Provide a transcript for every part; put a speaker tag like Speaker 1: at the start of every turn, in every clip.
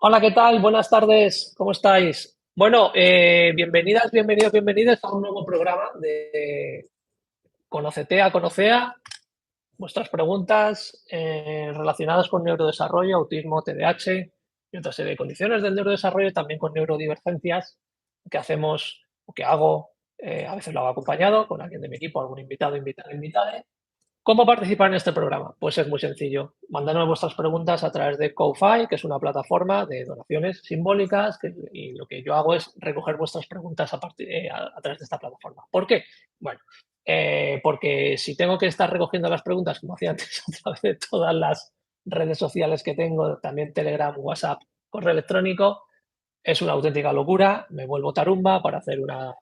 Speaker 1: Hola, ¿qué tal? Buenas tardes, ¿cómo estáis? Bueno, bienvenidas, bienvenidos, bienvenidos a un nuevo programa de Conocete a Conocea. Vuestras preguntas relacionadas con neurodesarrollo, autismo, TDAH y otra serie de condiciones del neurodesarrollo, también con neurodivergencias, que hacemos o que hago, a veces lo hago acompañado con alguien de mi equipo, algún invitado, invitada. ¿Cómo participar en este programa? Pues es muy sencillo. Mandadme vuestras preguntas a través de Ko-Fi, que es una plataforma de donaciones simbólicas, y lo que yo hago es recoger vuestras preguntas a través de esta plataforma. ¿Por qué? Bueno, porque si tengo que estar recogiendo las preguntas, como hacía antes, a través de todas las redes sociales que tengo, también Telegram, WhatsApp, correo electrónico, es una auténtica locura. Me vuelvo tarumba para hacer una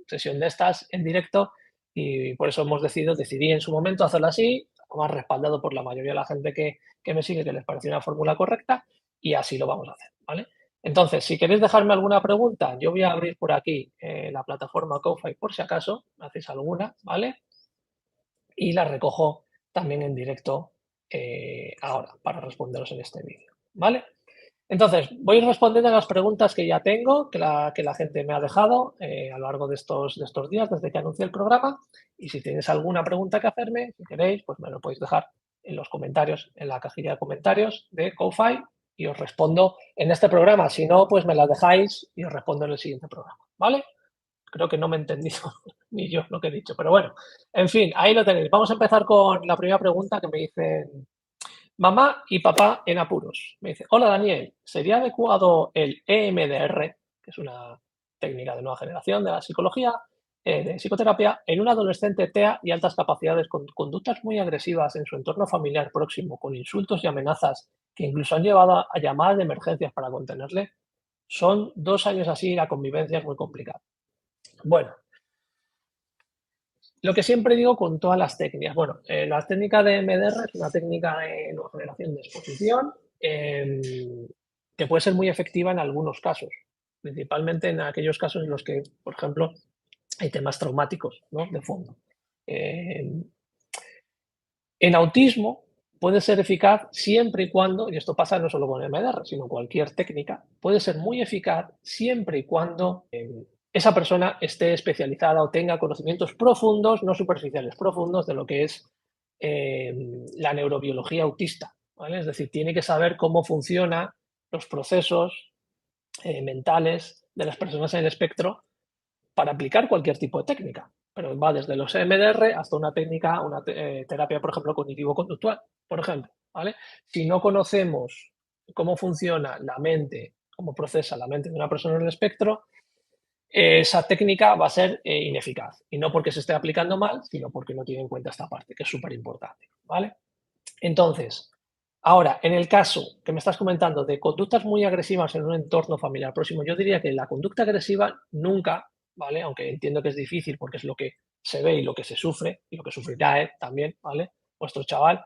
Speaker 1: sesión de estas en directo y por eso decidí en su momento hacerlo así, más respaldado por la mayoría de la gente que me sigue, que les pareció una fórmula correcta y así lo vamos a hacer, ¿vale? Entonces, si queréis dejarme alguna pregunta, yo voy a abrir por aquí la plataforma Ko-Fi por si acaso me hacéis alguna, ¿vale? Y la recojo también en directo ahora para responderos en este vídeo, ¿vale? Entonces, voy respondiendo a las preguntas que ya tengo, que la gente me ha dejado a lo largo de estos días, desde que anuncié el programa. Y si tenéis alguna pregunta que hacerme, si queréis, pues me lo podéis dejar en los comentarios, en la cajilla de comentarios de Ko-Fi y os respondo en este programa. Si no, pues me la dejáis y os respondo en el siguiente programa, ¿vale? Creo que no me he entendido ni yo lo que he dicho, pero bueno, en fin, ahí lo tenéis. Vamos a empezar con la primera pregunta que me dicen mamá y papá en apuros. Me dice, hola Daniel, ¿sería adecuado el EMDR, que es una técnica de nueva generación de la psicología, de psicoterapia, en un adolescente TEA y altas capacidades con conductas muy agresivas en su entorno familiar próximo, con insultos y amenazas que incluso han llevado a llamadas de emergencias para contenerle? Son 2 años así y la convivencia es muy complicada. Bueno, lo que siempre digo con todas las técnicas. Bueno, la técnica de MDR es una técnica de nueva generación de exposición que puede ser muy efectiva en algunos casos, principalmente en aquellos casos en los que, por ejemplo, hay temas traumáticos, ¿no?, de fondo. Eh, en autismo puede ser eficaz siempre y cuando, y esto pasa no solo con MDR, sino cualquier técnica, puede ser muy eficaz siempre y cuando esa persona esté especializada o tenga conocimientos profundos, no superficiales, profundos de lo que es la neurobiología autista, ¿vale? Es decir, tiene que saber cómo funcionan los procesos mentales de las personas en el espectro para aplicar cualquier tipo de técnica. Pero va desde los EMDR hasta una técnica, una terapia, por ejemplo, cognitivo-conductual, por ejemplo, ¿vale? Si no conocemos cómo funciona la mente, cómo procesa la mente de una persona en el espectro, esa técnica va a ser ineficaz. Y no porque se esté aplicando mal, sino porque no tiene en cuenta esta parte, que es súper importante, ¿vale? Entonces, ahora, en el caso que me estás comentando de conductas muy agresivas en un entorno familiar próximo, yo diría que la conducta agresiva nunca, ¿vale? Aunque entiendo que es difícil porque es lo que se ve y lo que se sufre y lo que sufrirá él también, ¿vale? Vuestro chaval.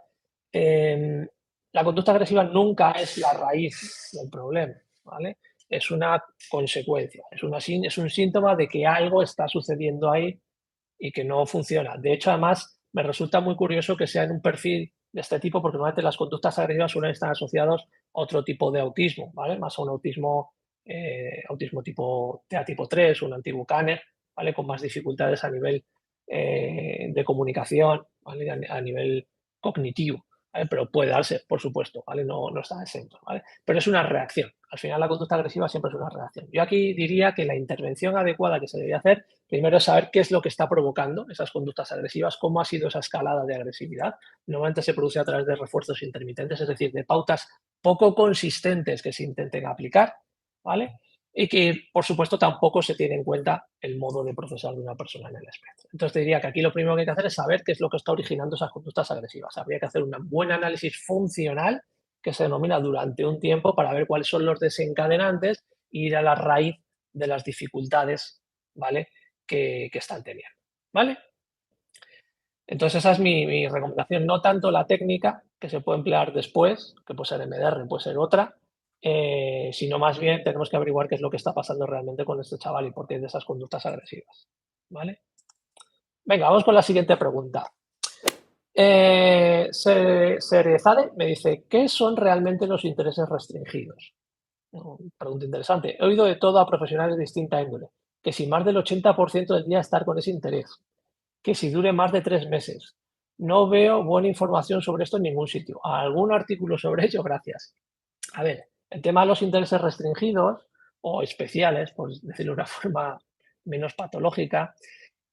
Speaker 1: eh, la conducta agresiva nunca es la raíz del problema, ¿vale? Es una consecuencia, es un síntoma de que algo está sucediendo ahí y que no funciona. De hecho, además, me resulta muy curioso que sea en un perfil de este tipo, porque normalmente las conductas agresivas suelen estar asociados a otro tipo de autismo, ¿vale? Más a un autismo tipo TEA tipo 3, un antiguo Canner, ¿vale? Con más dificultades a nivel de comunicación, ¿vale? A nivel cognitivo, ¿vale? Pero puede darse, por supuesto, ¿vale? No, no está exento, ¿vale? Pero es una reacción. Al final la conducta agresiva siempre es una reacción. Yo aquí diría que la intervención adecuada que se debería hacer primero es saber qué es lo que está provocando esas conductas agresivas, cómo ha sido esa escalada de agresividad. Normalmente se produce a través de refuerzos intermitentes, es decir, de pautas poco consistentes que se intenten aplicar, ¿vale? Y que, por supuesto, tampoco se tiene en cuenta el modo de procesar de una persona en el espectro. Entonces, te diría que aquí lo primero que hay que hacer es saber qué es lo que está originando esas conductas agresivas. Habría que hacer un buen análisis funcional que se denomina durante un tiempo para ver cuáles son los desencadenantes e ir a la raíz de las dificultades, ¿vale?, que están teniendo, ¿vale? Entonces esa es mi recomendación, no tanto la técnica que se puede emplear después, que puede ser MDR, puede ser otra, sino más bien tenemos que averiguar qué es lo que está pasando realmente con este chaval y por qué de esas conductas agresivas, ¿vale? Venga, vamos con la siguiente pregunta. Serezade me dice, ¿qué son realmente los intereses restringidos? Pregunta interesante. He oído de todo a profesionales de distinta índole, que si más del 80% del día estar con ese interés, que si dure más de 3 meses. No veo buena información sobre esto en ningún sitio. ¿Algún artículo sobre ello? Gracias. A ver, el tema de los intereses restringidos o especiales, por decirlo de una forma menos patológica,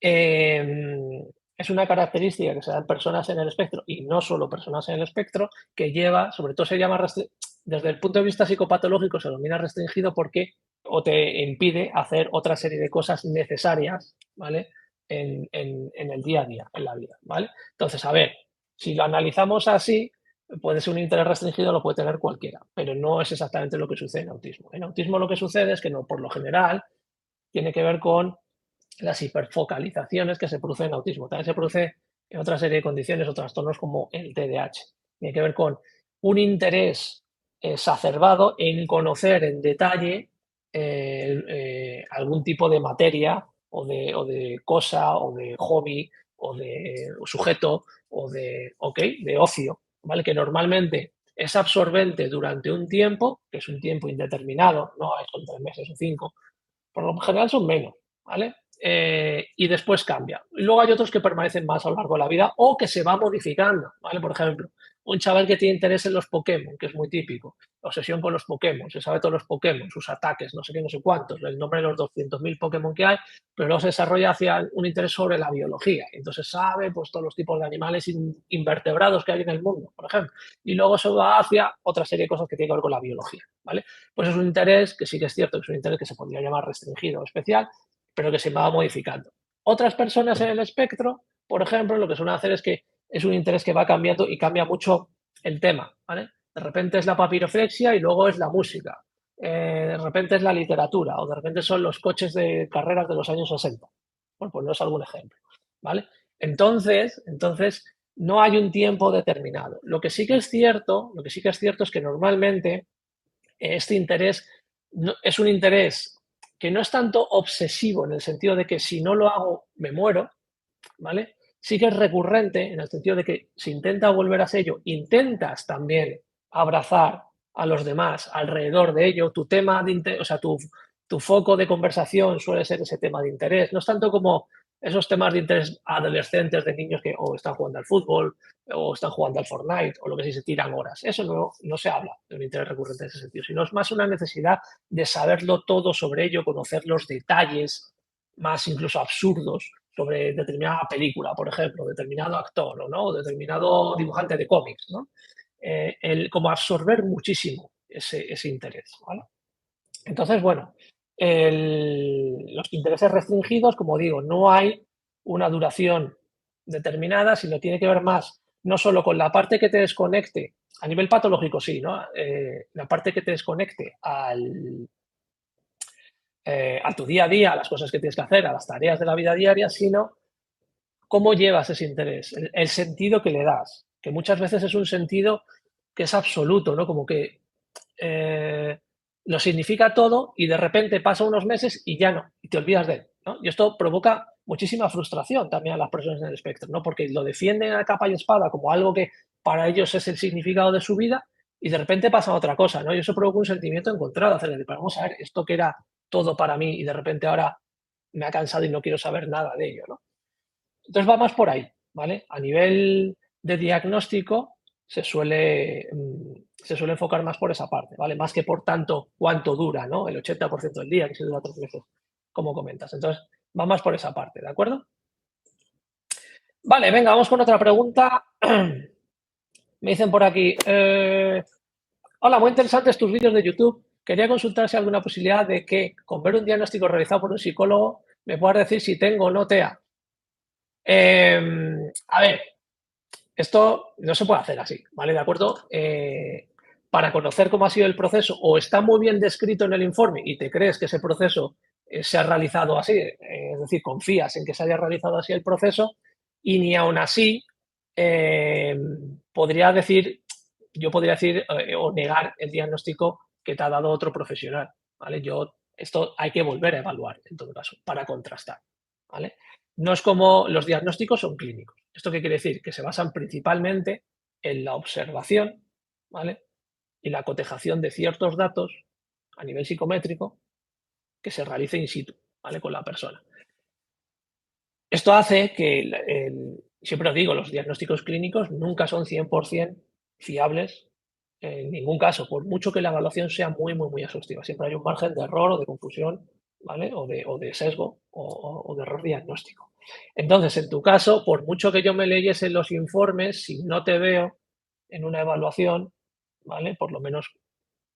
Speaker 1: es una característica que se da en personas en el espectro y no solo personas en el espectro, que lleva, sobre todo se llama, desde el punto de vista psicopatológico se denomina restringido porque o te impide hacer otra serie de cosas necesarias, ¿vale? En el día a día, en la vida, ¿vale? Entonces, a ver, si lo analizamos así, puede ser un interés restringido, lo puede tener cualquiera, pero no es exactamente lo que sucede en autismo. En autismo lo que sucede es que no, por lo general tiene que ver con las hiperfocalizaciones que se producen en autismo. También se produce en otra serie de condiciones o trastornos como el TDAH. Tiene que ver con un interés exacerbado en conocer en detalle algún tipo de materia o de cosa o de hobby o de sujeto de ocio, ¿vale? Que normalmente es absorbente durante un tiempo, que es un tiempo indeterminado, no son 3 meses o 5, por lo general son menos, ¿vale? Y después cambia. Y luego hay otros que permanecen más a lo largo de la vida o que se va modificando, ¿vale? Por ejemplo, un chaval que tiene interés en los Pokémon, que es muy típico, obsesión con los Pokémon, se sabe todos los Pokémon, sus ataques, no sé qué, no sé cuántos, el nombre de los 200.000 Pokémon que hay, pero luego se desarrolla hacia un interés sobre la biología. Entonces sabe pues todos los tipos de animales invertebrados que hay en el mundo, por ejemplo. Y luego se va hacia otra serie de cosas que tienen que ver con la biología, ¿vale? Pues es un interés que sí que es cierto que es un interés que se podría llamar restringido o especial, pero que se va modificando. Otras personas en el espectro, por ejemplo, lo que suelen hacer es que es un interés que va cambiando y cambia mucho el tema, ¿vale? De repente es la papiroflexia y luego es la música. De repente es la literatura o de repente son los coches de carreras de los años 60. Por poneros algún ejemplo, ¿vale? Entonces, no hay un tiempo determinado. Lo que sí que es cierto, es que normalmente este interés es un interés que no es tanto obsesivo en el sentido de que si no lo hago me muero, ¿vale? Sí que es recurrente en el sentido de que si intenta volver a ello, intentas también abrazar a los demás alrededor de ello, tu tema de interés, o sea, tu foco de conversación suele ser ese tema de interés, no es tanto como esos temas de interés adolescentes de niños que o están jugando al fútbol o están jugando al Fortnite o lo que sí se tiran horas. Eso no se habla de un interés recurrente en ese sentido, sino es más una necesidad de saberlo todo sobre ello, conocer los detalles más incluso absurdos sobre determinada película, por ejemplo, determinado actor ¿no? o determinado dibujante de cómics, ¿no? Como absorber muchísimo ese interés, ¿vale? Entonces, bueno, los intereses restringidos, como digo, no hay una duración determinada, sino tiene que ver más no solo con la parte que te desconecte, a nivel patológico sí, ¿no? La parte que te desconecte a tu día a día, a las cosas que tienes que hacer, a las tareas de la vida diaria, sino cómo llevas ese interés, el sentido que le das, que muchas veces es un sentido que es absoluto, ¿no? Como que eh, lo significa todo y de repente pasa unos meses y ya no, y te olvidas de él, ¿no? Y esto provoca muchísima frustración también a las personas en el espectro, ¿no? Porque lo defienden a capa y espada como algo que para ellos es el significado de su vida y de repente pasa otra cosa, ¿no? Y eso provoca un sentimiento encontrado, hacer de, vamos a ver, esto que era todo para mí y de repente ahora me ha cansado y no quiero saber nada de ello, ¿no? Entonces va más por ahí, ¿vale? A nivel de diagnóstico se suele enfocar más por esa parte, ¿vale? Más que por tanto cuánto dura, ¿no? El 80% del día, que se dura 3 meses, como comentas. Entonces va más por esa parte, ¿de acuerdo? Vale, venga, vamos con otra pregunta. Me dicen por aquí, hola, muy interesantes tus vídeos de YouTube. Quería consultar si hay alguna posibilidad de que con ver un diagnóstico realizado por un psicólogo me puedas decir si tengo o no TEA. A ver, esto no se puede hacer así, ¿vale? ¿De acuerdo? Para conocer cómo ha sido el proceso, o está muy bien descrito en el informe y te crees que ese proceso se ha realizado así, es decir, confías en que se haya realizado así el proceso, y ni aún así eh, podría decir, yo podría decir o negar el diagnóstico que te ha dado otro profesional, ¿vale? Esto hay que volver a evaluar, en todo caso, para contrastar, ¿vale? No es como los diagnósticos son clínicos. ¿Esto qué quiere decir? Que se basan principalmente en la observación, ¿vale? Y la cotejación de ciertos datos a nivel psicométrico que se realice in situ, ¿vale? Con la persona. Esto hace que, siempre os digo, los diagnósticos clínicos nunca son 100% fiables en ningún caso, por mucho que la evaluación sea muy, muy, muy exhaustiva. Siempre hay un margen de error o de confusión, ¿vale? O de sesgo o de error diagnóstico. Entonces, en tu caso, por mucho que yo me leyese los informes, si no te veo en una evaluación, ¿vale? Por lo menos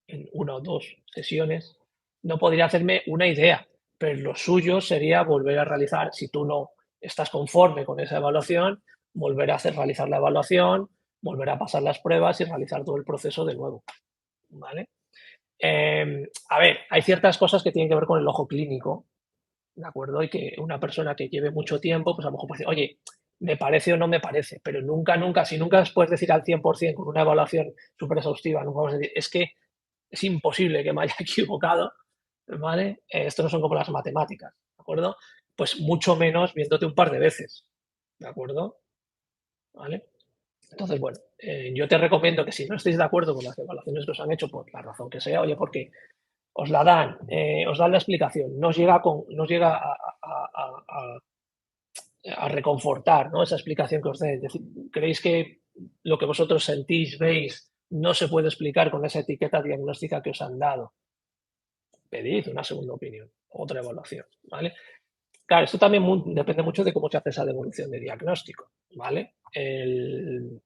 Speaker 1: en una o dos sesiones, no podría hacerme una idea, pero lo suyo sería volver a realizar, si tú no estás conforme con esa evaluación, volver a realizar la evaluación, volver a pasar las pruebas y realizar todo el proceso de nuevo, ¿vale? A ver, hay ciertas cosas que tienen que ver con el ojo clínico, ¿de acuerdo? Y que una persona que lleve mucho tiempo, pues a lo mejor puede decir, oye, me parece o no me parece, pero nunca, nunca, si nunca puedes decir al 100% con una evaluación súper exhaustiva, nunca vamos a decir, es que es imposible que me haya equivocado, ¿vale? Esto no son como las matemáticas, ¿de acuerdo? Pues mucho menos viéndote un par de veces, ¿de acuerdo? ¿Vale? Entonces, bueno, yo te recomiendo que si no estáis de acuerdo con las evaluaciones que os han hecho, por la razón que sea, oye, porque os la dan, os dan la explicación, no os llega, a reconfortar, ¿no? Esa explicación que os dé. Es decir, creéis que lo que vosotros sentís, veis, no se puede explicar con esa etiqueta diagnóstica que os han dado. Pedid una segunda opinión, otra evaluación, ¿vale? Claro, esto también depende mucho de cómo se hace esa devolución de diagnóstico, ¿vale? En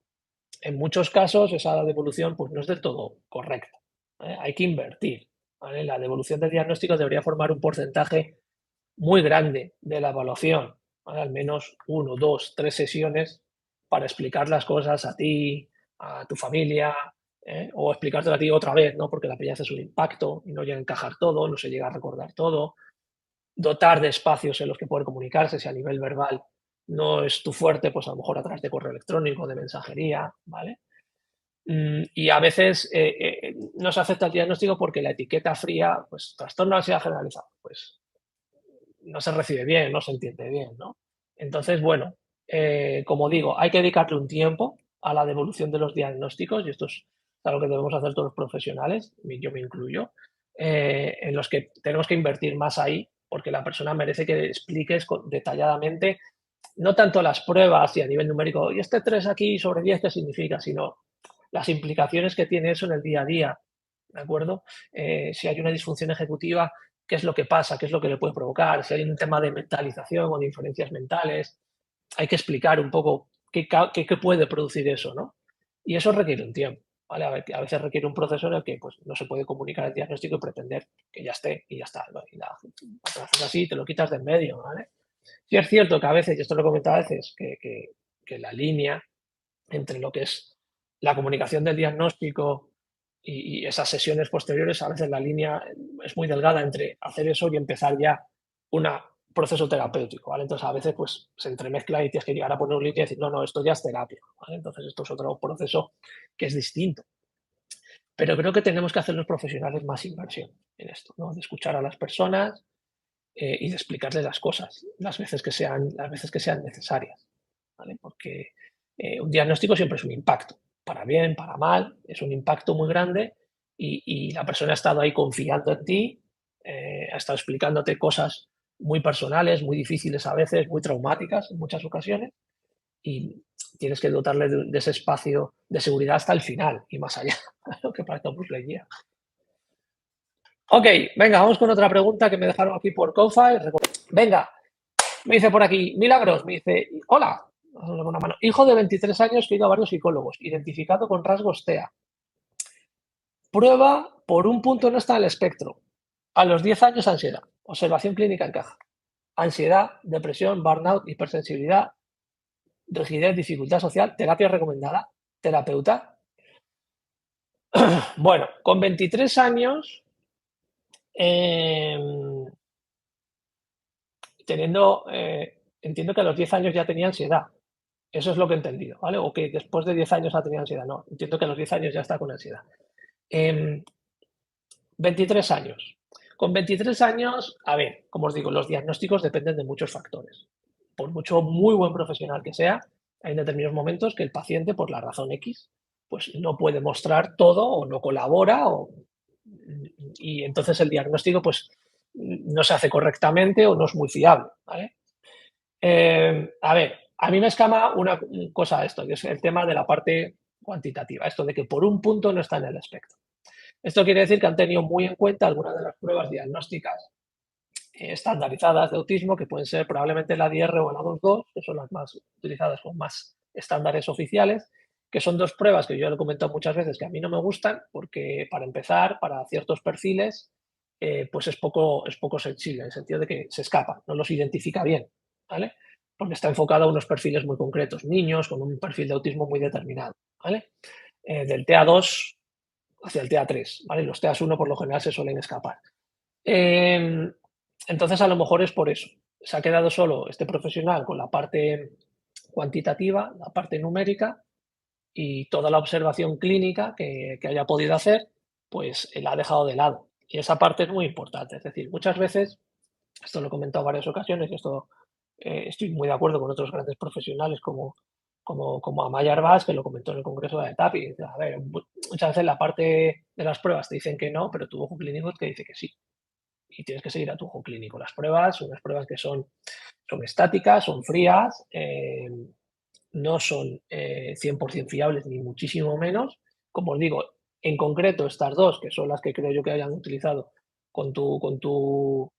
Speaker 1: muchos casos esa devolución pues, no es del todo correcta, ¿vale? Hay que invertir, ¿vale? La devolución de diagnóstico debería formar un porcentaje muy grande de la evaluación, ¿vale? Al menos 1, 2, 3 sesiones para explicar las cosas a ti, a tu familia, o explicártelo a ti otra vez, ¿no? Porque la primera vez es un impacto y no llega a encajar todo, no se llega a recordar todo. Dotar de espacios en los que poder comunicarse, si a nivel verbal no es tu fuerte, pues a lo mejor a través de correo electrónico, de mensajería, ¿vale? Y a veces no se acepta el diagnóstico porque la etiqueta fría, pues trastorno de ansiedad generalizado, pues no se recibe bien, no se entiende bien, ¿no? Entonces, bueno, como digo, hay que dedicarle un tiempo a la devolución de los diagnósticos y esto es algo que debemos hacer todos los profesionales, yo me incluyo, en los que tenemos que invertir más ahí porque la persona merece que expliques detalladamente no tanto las pruebas y a nivel numérico, y este 3 aquí sobre 10, ¿qué significa? Sino las implicaciones que tiene eso en el día a día, ¿de acuerdo? Si hay una disfunción ejecutiva, ¿qué es lo que pasa? ¿Qué es lo que le puede provocar? Si hay un tema de mentalización o de inferencias mentales, hay que explicar un poco qué puede producir eso, ¿no? Y eso requiere un tiempo, ¿vale? A veces requiere un proceso en el que pues, no se puede comunicar el diagnóstico y pretender que ya esté y ya está, ¿no? Y haces así, te lo quitas de en medio, ¿vale? Sí es cierto que a veces, y esto lo he comentado a veces, que la línea entre lo que es la comunicación del diagnóstico y esas sesiones posteriores, a veces la línea es muy delgada entre hacer eso y empezar ya un proceso terapéutico, ¿vale? Entonces a veces pues se entremezcla y tienes que llegar a poner un límite y decir, no, no, esto ya es terapia, ¿vale? Entonces esto es otro proceso que es distinto. Pero creo que tenemos que hacer los profesionales más inversión en esto, ¿no? De escuchar a las personas, y de explicarles las cosas las veces que sean necesarias, ¿vale? Porque un diagnóstico siempre es un impacto, para bien, para mal, es un impacto muy grande y la persona ha estado ahí confiando en ti, ha estado explicándote cosas muy personales, muy difíciles a veces, muy traumáticas en muchas ocasiones y tienes que dotarle de ese espacio de seguridad hasta el final y más allá, lo que parece un bucle guía. Ok, venga, vamos con otra pregunta que me dejaron aquí por Ko-Fi. Venga, me dice por aquí, Milagros, me dice, hola, una mano, hijo de 23 años que ha ido a varios psicólogos, identificado con rasgos TEA. Prueba por un punto no está en el espectro. A los 10 años ansiedad, observación clínica en caja. Ansiedad, depresión, burnout, hipersensibilidad, rigidez, dificultad social, terapia recomendada, terapeuta. Bueno, con 23 años, eh, entiendo que a los 10 años ya tenía ansiedad. Eso es lo que he entendido, ¿vale? O que después de 10 años ha tenido ansiedad. No, entiendo que a los 10 años ya está con ansiedad. 23 años. Con 23 años, a ver, como os digo, los diagnósticos dependen de muchos factores. Por mucho muy buen profesional que sea, hay determinados momentos que el paciente, por la razón X, pues no puede mostrar todo o no colabora o y entonces el diagnóstico pues no se hace correctamente o no es muy fiable, ¿vale? A ver, a mí me escama una cosa esto, que es el tema de la parte cuantitativa, esto de que por un punto no está en el espectro. Esto quiere decir que han tenido muy en cuenta algunas de las pruebas diagnósticas estandarizadas de autismo, que pueden ser probablemente la DIR o la 2.2, que son las más utilizadas con más estándares oficiales, que son dos pruebas que yo le he comentado muchas veces que a mí no me gustan, porque para empezar, para ciertos perfiles, pues es poco sensible, en el sentido de que se escapa, no los identifica bien, ¿vale? Porque está enfocado a unos perfiles muy concretos, niños con un perfil de autismo muy determinado, ¿vale? Del TA2 hacia el TA3, ¿vale? Los TA1 por lo general se suelen escapar. Entonces, a lo mejor es por eso. Se ha quedado solo este profesional con la parte cuantitativa, la parte numérica y toda la observación clínica que haya podido hacer, pues la ha dejado de lado. Y esa parte es muy importante. Es decir, muchas veces, esto lo he comentado en varias ocasiones y esto estoy muy de acuerdo con otros grandes profesionales como Amaya Arbas, que lo comentó en el Congreso de ETAP, y dice, a ver, muchas veces la parte de las pruebas te dicen que no, pero tu ojo clínico te dice que sí y tienes que seguir a tu ojo clínico. Las pruebas son unas pruebas que son estáticas, son frías, no son 100% fiables ni muchísimo menos. Como os digo, en concreto estas dos, que son las que creo yo que hayan utilizado con tu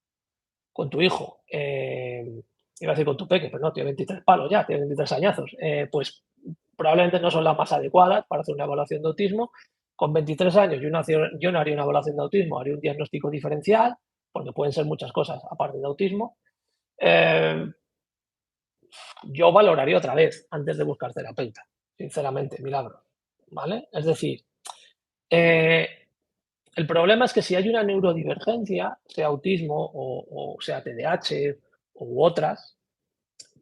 Speaker 1: hijo, iba a decir con tu peque, pero no, tiene 23 palos ya, tiene 23 añazos, pues probablemente no son las más adecuadas para hacer una evaluación de autismo. Con 23 años yo no haría una evaluación de autismo, haría un diagnóstico diferencial, porque pueden ser muchas cosas aparte de autismo. Eh, yo valoraría otra vez antes de buscar terapeuta, sinceramente, Milagros, ¿vale? Es decir, eh, el problema es que si hay una neurodivergencia, sea autismo o sea TDAH u otras,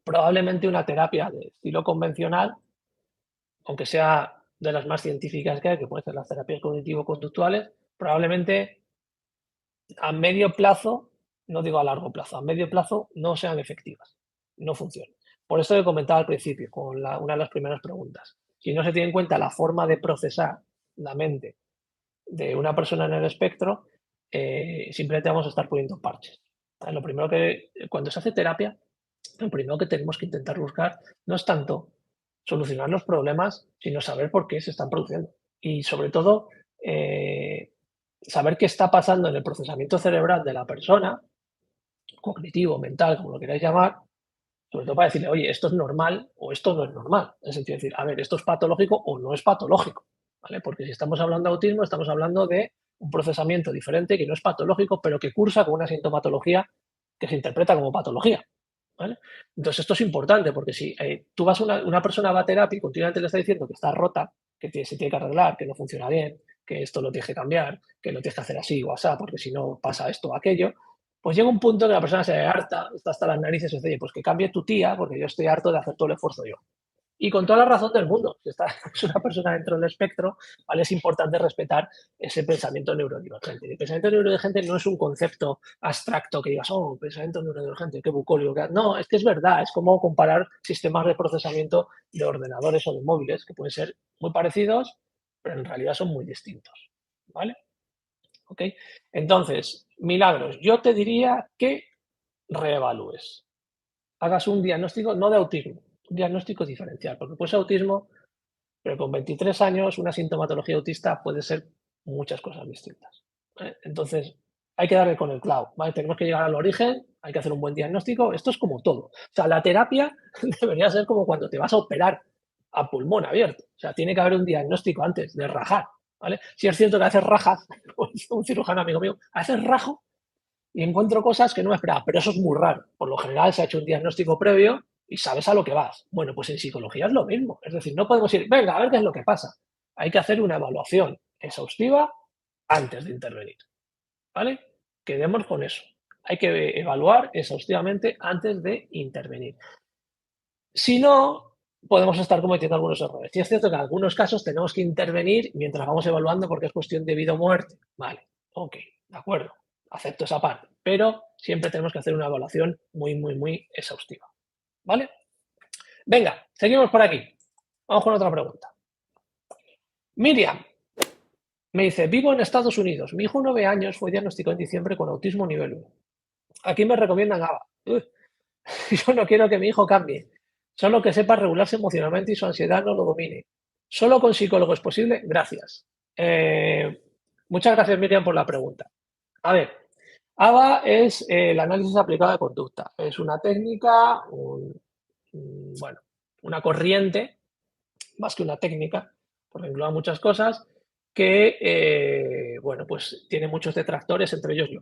Speaker 1: probablemente una terapia de estilo convencional, aunque sea de las más científicas que hay, que pueden ser las terapias cognitivo-conductuales, probablemente a medio plazo, no digo a largo plazo, a medio plazo no sean efectivas, no funcionen. Por eso he comentado al principio, con una de las primeras preguntas. Si no se tiene en cuenta la forma de procesar la mente de una persona en el espectro, simplemente vamos a estar poniendo parches. Lo primero que, cuando se hace terapia, lo primero que tenemos que intentar buscar no es tanto solucionar los problemas, sino saber por qué se están produciendo. Y sobre todo, saber qué está pasando en el procesamiento cerebral de la persona, cognitivo, mental, como lo queráis llamar, sobre todo para decirle, oye, esto es normal o esto no es normal. En el sentido de decir, a ver, esto es patológico o no es patológico. ¿Vale? Porque si estamos hablando de autismo, estamos hablando de un procesamiento diferente que no es patológico, pero que cursa con una sintomatología que se interpreta como patología. ¿Vale? Entonces, esto es importante porque si tú vas una persona va a terapia y continuamente le está diciendo que está rota, que se tiene que arreglar, que no funciona bien, que esto lo tienes que cambiar, que lo tienes que hacer así o así, porque si no pasa esto o aquello, pues llega un punto que la persona se harta, está hasta las narices y dice, oye, pues que cambie tu tía, porque yo estoy harto de hacer todo el esfuerzo yo. Y con toda la razón del mundo, si está, es una persona dentro del espectro, ¿vale? Es importante respetar ese pensamiento neurodivergente. El pensamiento neurodivergente no es un concepto abstracto que digas, oh, pensamiento neurodivergente, qué bucólico. No, es que es verdad, es como comparar sistemas de procesamiento de ordenadores o de móviles, que pueden ser muy parecidos, pero en realidad son muy distintos. ¿Vale? ¿Ok? Entonces, Milagros, yo te diría que reevalúes. Hagas un diagnóstico, no de autismo, un diagnóstico diferencial, porque puede ser autismo, pero con 23 años una sintomatología autista puede ser muchas cosas distintas. ¿Vale? Entonces, hay que darle con el clavo, ¿vale? Tenemos que llegar al origen, hay que hacer un buen diagnóstico, esto es como todo. O sea, la terapia debería ser como cuando te vas a operar a pulmón abierto. O sea, tiene que haber un diagnóstico antes de rajar, ¿vale? Si es cierto que a veces rajas, un cirujano amigo mío, a veces rajo y encuentro cosas que no me esperaba, pero eso es muy raro. Por lo general se ha hecho un diagnóstico previo y sabes a lo que vas. Bueno, pues en psicología es lo mismo. Es decir, no podemos ir, venga, a ver qué es lo que pasa. Hay que hacer una evaluación exhaustiva antes de intervenir. ¿Vale? Quedemos con eso. Hay que evaluar exhaustivamente antes de intervenir. Si no, podemos estar cometiendo algunos errores. Y es cierto que en algunos casos tenemos que intervenir mientras vamos evaluando porque es cuestión de vida o muerte. Vale, ok, de acuerdo, acepto esa parte. Pero siempre tenemos que hacer una evaluación muy, muy, muy exhaustiva. ¿Vale? Venga, seguimos por aquí. Vamos con otra pregunta. Miriam, Me dice, vivo en Estados Unidos. Mi hijo 9 años fue diagnosticado en diciembre con autismo nivel 1. Aquí me recomiendan ABA. Yo no quiero que mi hijo cambie. Solo que sepa regularse emocionalmente y su ansiedad no lo domine. Solo con psicólogo es posible. Gracias. Muchas gracias, Miriam, por la pregunta. A ver, ABA es el análisis aplicado de conducta. Es una técnica, bueno, una corriente, más que una técnica, porque engloba muchas cosas, que, bueno, pues tiene muchos detractores, entre ellos yo,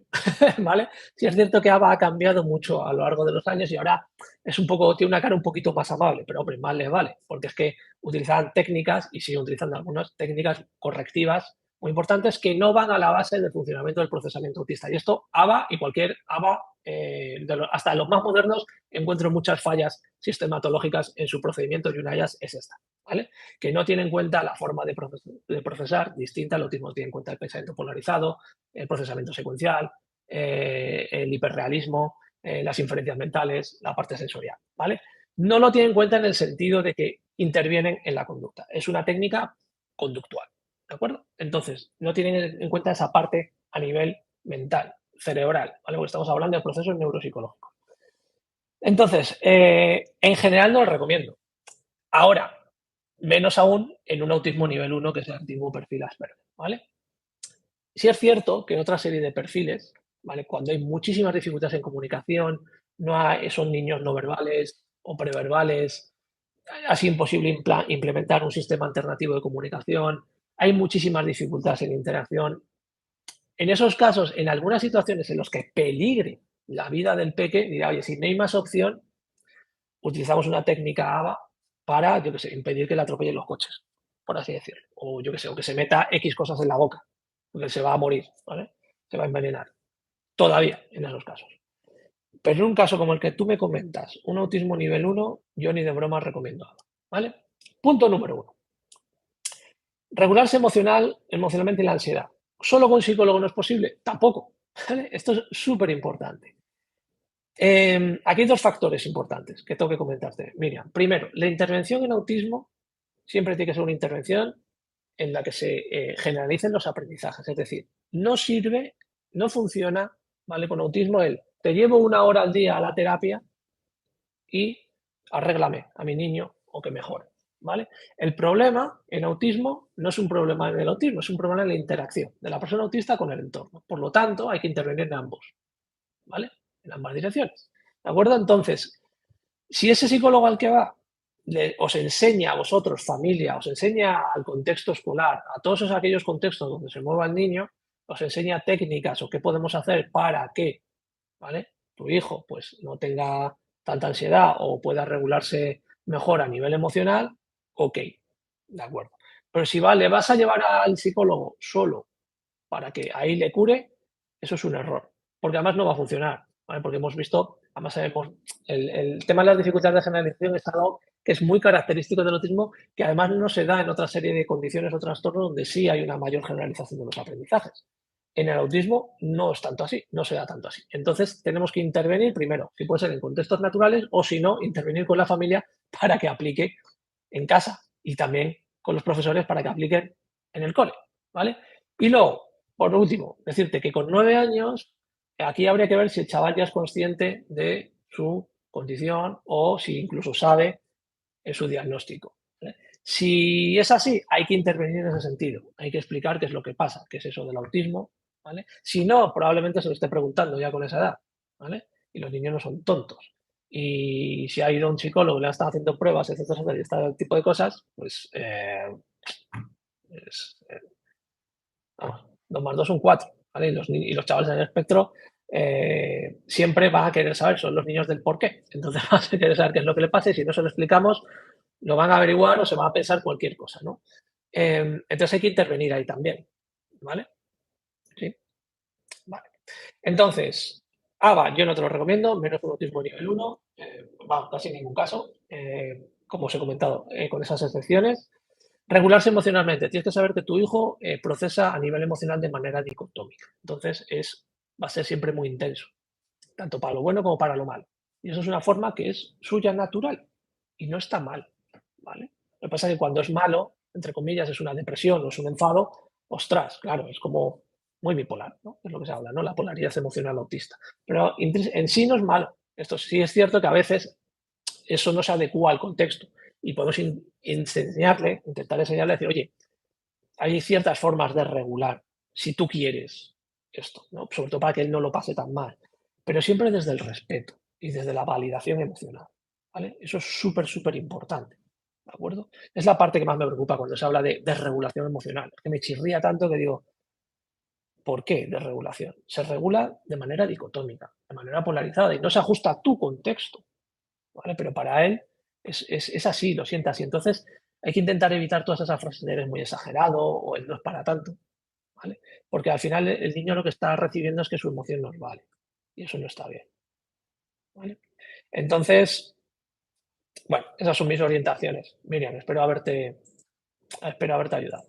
Speaker 1: ¿vale? Sí es cierto que ABA ha cambiado mucho a lo largo de los años y ahora es un poco, tiene una cara un poquito más amable, pero hombre, más les vale, porque es que utilizaban técnicas y siguen utilizando algunas técnicas correctivas muy importantes que no van a la base del funcionamiento del procesamiento autista. Y esto ABA y cualquier ABA, hasta los más modernos, encuentro muchas fallas sistematológicas en su procedimiento y una de ellas es esta, ¿vale? Que no tiene en cuenta la forma de procesar distinta, el autismo tiene en cuenta el pensamiento polarizado, el procesamiento secuencial, el hiperrealismo, las inferencias mentales, la parte sensorial, ¿vale? No lo tiene en cuenta en el sentido de que intervienen en la conducta. Es una técnica conductual, ¿de acuerdo? Entonces, no tienen en cuenta esa parte a nivel mental, cerebral, ¿vale? Porque estamos hablando de procesos neuropsicológicos. Entonces, en general no lo recomiendo. Ahora, menos aún en un autismo nivel 1 que es el antiguo perfil Asperger, ¿vale? Sí es cierto que en otra serie de perfiles, ¿vale? Cuando hay muchísimas dificultades en comunicación, no hay, son niños no verbales o preverbales, así imposible implementar un sistema alternativo de comunicación, hay muchísimas dificultades en interacción. En esos casos, en algunas situaciones en las que peligre la vida del peque, dirá, oye, si no hay más opción, utilizamos una técnica ABA para, yo qué sé, impedir que le atropellen los coches, por así decirlo. O yo qué sé, o que se meta X cosas en la boca, porque se va a morir, ¿vale? Se va a envenenar. Todavía, en esos casos. Pero en un caso como el que tú me comentas, un autismo nivel 1, yo ni de broma recomiendo ABA, ¿vale? Punto número 1. Regularse emocionalmente la ansiedad. ¿Solo con psicólogo no es posible? Tampoco. ¿Vale? Esto es súper importante. Aquí hay dos factores importantes que tengo que comentarte. Miriam, primero, la intervención en autismo siempre tiene que ser una intervención en la que se generalicen los aprendizajes. Es decir, no sirve, no funciona, ¿vale? Con autismo te llevo 1 hora al día a la terapia y arréglame a mi niño o que mejore, ¿vale? El problema en autismo no es un problema en el autismo, es un problema en la interacción de la persona autista con el entorno. Por lo tanto, hay que intervenir en ambos, ¿vale? En ambas direcciones. ¿De acuerdo? Entonces, si ese psicólogo al que va os enseña a vosotros, familia, os enseña al contexto escolar, a todos aquellos contextos donde se mueva el niño, os enseña técnicas o qué podemos hacer para que, ¿vale? Tu hijo pues no tenga tanta ansiedad o pueda regularse mejor a nivel emocional, ok, de acuerdo. Pero si le vas a llevar al psicólogo solo para que ahí le cure, eso es un error, porque además no va a funcionar, ¿vale? Porque hemos visto, además el tema de las dificultades de generalización es algo que es muy característico del autismo, que además no se da en otra serie de condiciones o trastornos donde sí hay una mayor generalización de los aprendizajes. En el autismo no es tanto así, no se da tanto así. Entonces tenemos que intervenir primero, si puede ser en contextos naturales o si no, intervenir con la familia para que aplique en casa y también con los profesores para que apliquen en el cole, ¿vale? Y luego, por último, decirte que con 9 años, aquí habría que ver si el chaval ya es consciente de su condición o si incluso sabe su diagnóstico, ¿vale? Si es así, hay que intervenir en ese sentido. Hay que explicar qué es lo que pasa, qué es eso del autismo, ¿vale? Si no, probablemente se lo esté preguntando ya con esa edad, ¿vale? Y los niños no son tontos. Y si ha ido un psicólogo y le ha estado haciendo pruebas, etcétera, y este tipo de cosas, pues es, vamos, 2 más 2 son 4, ¿vale? Y los chavales en el espectro siempre van a querer saber, son los niños del por qué. Entonces van a querer saber qué es lo que le pasa y si no se lo explicamos, lo van a averiguar o se van a pensar cualquier cosa, ¿no? Entonces hay que intervenir ahí también, ¿vale? Sí, vale. Entonces, ABA yo no te lo recomiendo, menos un autismo nivel 1, casi en ningún caso, como os he comentado, con esas excepciones. Regularse emocionalmente. Tienes que saber que tu hijo procesa a nivel emocional de manera dicotómica. Entonces, va a ser siempre muy intenso, tanto para lo bueno como para lo malo. Y eso es una forma que es suya natural y no está mal, ¿vale? Lo que pasa es que cuando es malo, entre comillas, es una depresión o es un enfado, ostras, claro, es como muy bipolar, ¿no? Es lo que se habla, ¿no? La polaridad emocional autista. Pero en sí no es malo. Esto sí es cierto que a veces eso no se adecua al contexto y podemos enseñarle, intentar enseñarle, decir, oye, hay ciertas formas de regular, si tú quieres esto, ¿no? Sobre todo para que él no lo pase tan mal, pero siempre desde el respeto y desde la validación emocional, ¿vale? Eso es súper, súper importante, ¿de acuerdo? Es la parte que más me preocupa cuando se habla de desregulación emocional, es que me chirría tanto que digo, ¿por qué desregulación? Se regula de manera dicotómica, de manera polarizada y no se ajusta a tu contexto, ¿vale? Pero para él es así, lo siente así. Entonces hay que intentar evitar todas esas frases de eres muy exagerado o él no es para tanto, ¿vale? Porque al final el niño lo que está recibiendo es que su emoción no es vale y eso no está bien, ¿vale? Entonces, bueno, esas son mis orientaciones. Miriam, espero haberte ayudado.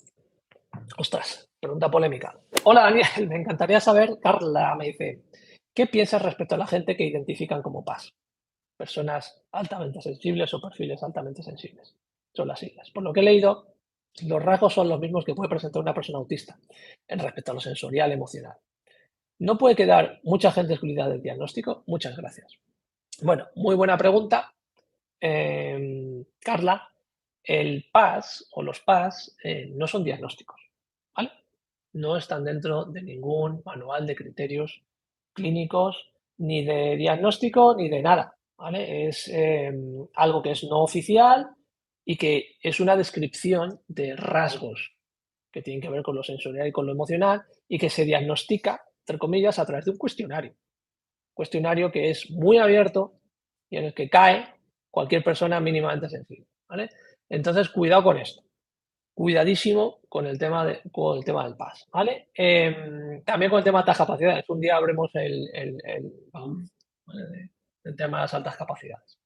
Speaker 1: Ostras, pregunta polémica. Hola Daniel, me encantaría saber, Carla me dice, ¿qué piensas respecto a la gente que identifican como PAS? Personas altamente sensibles o perfiles altamente sensibles. Son las siglas. Por lo que he leído, los rasgos son los mismos que puede presentar una persona autista en respecto a lo sensorial y emocional. ¿No puede quedar mucha gente excluida del diagnóstico? Muchas gracias. Bueno, muy buena pregunta, Carla. El PAS o los PAS no son diagnósticos, ¿vale? No están dentro de ningún manual de criterios clínicos, ni de diagnóstico, ni de nada, ¿vale? Es algo que es no oficial y que es una descripción de rasgos que tienen que ver con lo sensorial y con lo emocional y que se diagnostica, entre comillas, a través de un cuestionario. Cuestionario que es muy abierto y en el que cae cualquier persona mínimamente sensible, ¿vale? Entonces, cuidado con esto. Cuidadísimo con el tema del PAS, ¿vale? También con el tema de altas capacidades. Un día abremos ¿vale? El tema de las altas capacidades.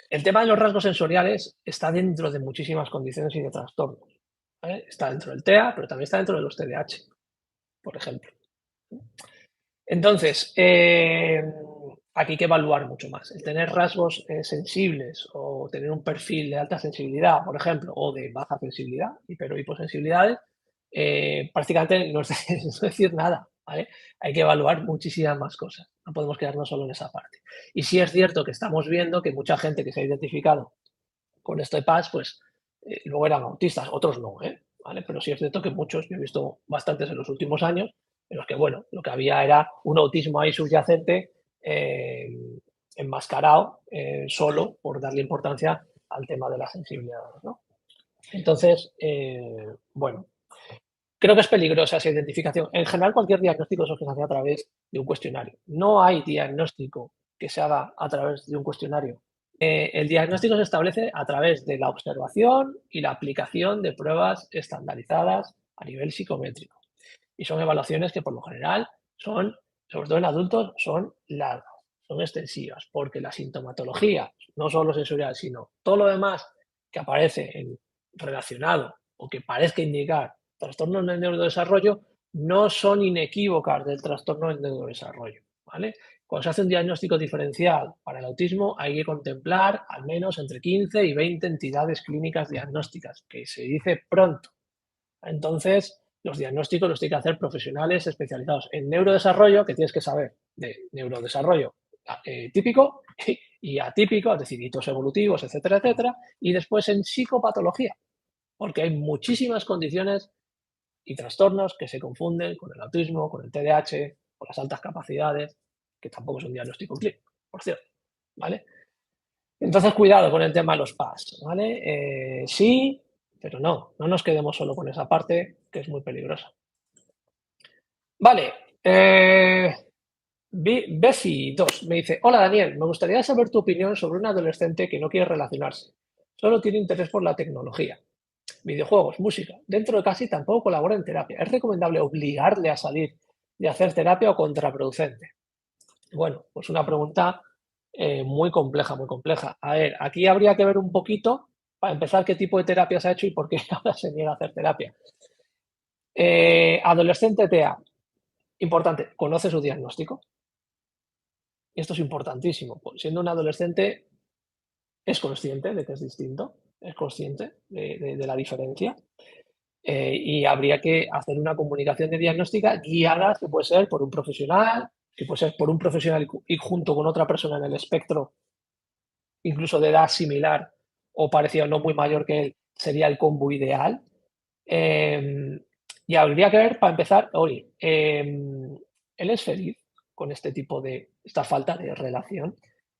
Speaker 1: El tema de los rasgos sensoriales está dentro de muchísimas condiciones y de trastornos, ¿vale? Está dentro del TEA, pero también está dentro de los TDAH, por ejemplo. Entonces, aquí hay que evaluar mucho más. El tener rasgos sensibles o tener un perfil de alta sensibilidad, por ejemplo, o de baja sensibilidad, hiposensibilidades, prácticamente no es, no es decir nada, ¿vale? Hay que evaluar muchísimas más cosas. No podemos quedarnos solo en esa parte. Y sí es cierto que estamos viendo que mucha gente que se ha identificado con este PAS, pues luego eran autistas, otros no, ¿eh? ¿Vale? Pero sí es cierto que muchos, yo he visto bastantes en los últimos años, en los que, bueno, lo que había era un autismo ahí subyacente, enmascarado, solo por darle importancia al tema de la sensibilidad, ¿no? Entonces, bueno, creo que es peligrosa esa identificación. En general, cualquier diagnóstico se hace a través de un cuestionario. No hay diagnóstico que se haga a través de un cuestionario. El diagnóstico se establece a través de la observación y la aplicación de pruebas estandarizadas a nivel psicométrico. Y son evaluaciones que por lo general son, sobre todo en adultos, son largas, son extensivas, porque la sintomatología, no solo sensorial, sino todo lo demás que aparece relacionado o que parezca indicar trastornos del neurodesarrollo, no son inequívocas del trastorno del neurodesarrollo, ¿vale? Cuando se hace un diagnóstico diferencial para el autismo, hay que contemplar al menos entre 15 y 20 entidades clínicas diagnósticas, que se dice pronto. Entonces, los diagnósticos los tienen que hacer profesionales especializados en neurodesarrollo, que tienes que saber de neurodesarrollo típico y atípico, es decir, hitos evolutivos, etcétera, etcétera, y después en psicopatología, porque hay muchísimas condiciones y trastornos que se confunden con el autismo, con el TDAH, con las altas capacidades, que tampoco es un diagnóstico clínico, por cierto, ¿vale? Entonces, cuidado con el tema de los PAS, ¿vale? Sí, pero no, no nos quedemos solo con esa parte, que es muy peligrosa. Vale, Bessie 2 me dice, hola Daniel, me gustaría saber tu opinión sobre un adolescente que no quiere relacionarse, solo tiene interés por la tecnología, videojuegos, música. Dentro de casi tampoco colabora en terapia. ¿Es recomendable obligarle a salir y hacer terapia o contraproducente? Bueno, pues una pregunta muy compleja, muy compleja. A ver, aquí habría que ver un poquito, para empezar, qué tipo de terapia se ha hecho y por qué ahora se niega a hacer terapia. Adolescente TEA, importante, conoce su diagnóstico. Esto es importantísimo. Siendo un adolescente, es consciente de que es distinto, es consciente de la diferencia. Y habría que hacer una comunicación de diagnóstica guiada, que puede ser por un profesional, que puede ser por un profesional y junto con otra persona en el espectro, incluso de edad similar o parecido, no muy mayor que él, sería el combo ideal. Eh, y habría que ver, para empezar, oye, él es feliz con este tipo de, esta falta de relación.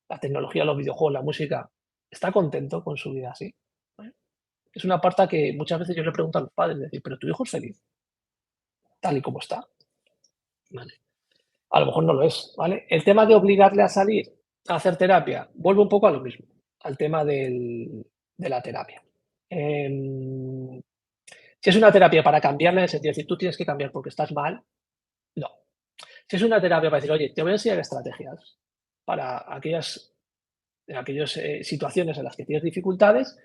Speaker 1: La tecnología, los videojuegos, la música, está contento con su vida así. ¿Vale? Es una parte que muchas veces yo le pregunto a los padres, decir, pero tu hijo es feliz, tal y como está. ¿Vale? A lo mejor no lo es, ¿vale? El tema de obligarle a salir a hacer terapia, vuelve un poco a lo mismo, al tema de la terapia. Em, si es una terapia para cambiarle en el sentido de decir, tú tienes que cambiar porque estás mal, no. Si es una terapia para decir, oye, te voy a enseñar estrategias para aquellas situaciones en las que tienes dificultades,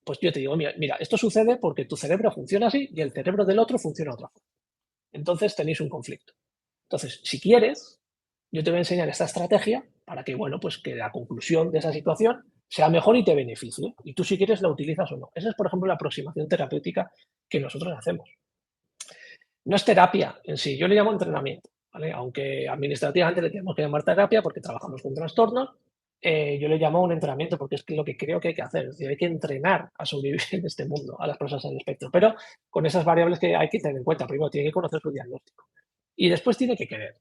Speaker 1: pues yo te digo, mira, esto sucede porque tu cerebro funciona así y el cerebro del otro funciona de otra forma. Entonces tenéis un conflicto. Entonces, si quieres, yo te voy a enseñar esta estrategia para que, bueno, pues que la conclusión de esa situación sea mejor y te beneficie. Y tú, si quieres, la utilizas o no. Esa es, por ejemplo, la aproximación terapéutica que nosotros hacemos. No es terapia en sí, yo le llamo entrenamiento, ¿vale? Aunque administrativamente le tenemos que llamar terapia porque trabajamos con trastornos, yo le llamo un entrenamiento porque es lo que creo que hay que hacer. Es decir, hay que entrenar a sobrevivir en este mundo a las personas en el espectro, pero con esas variables que hay que tener en cuenta. Primero, tiene que conocer su diagnóstico y después tiene que querer.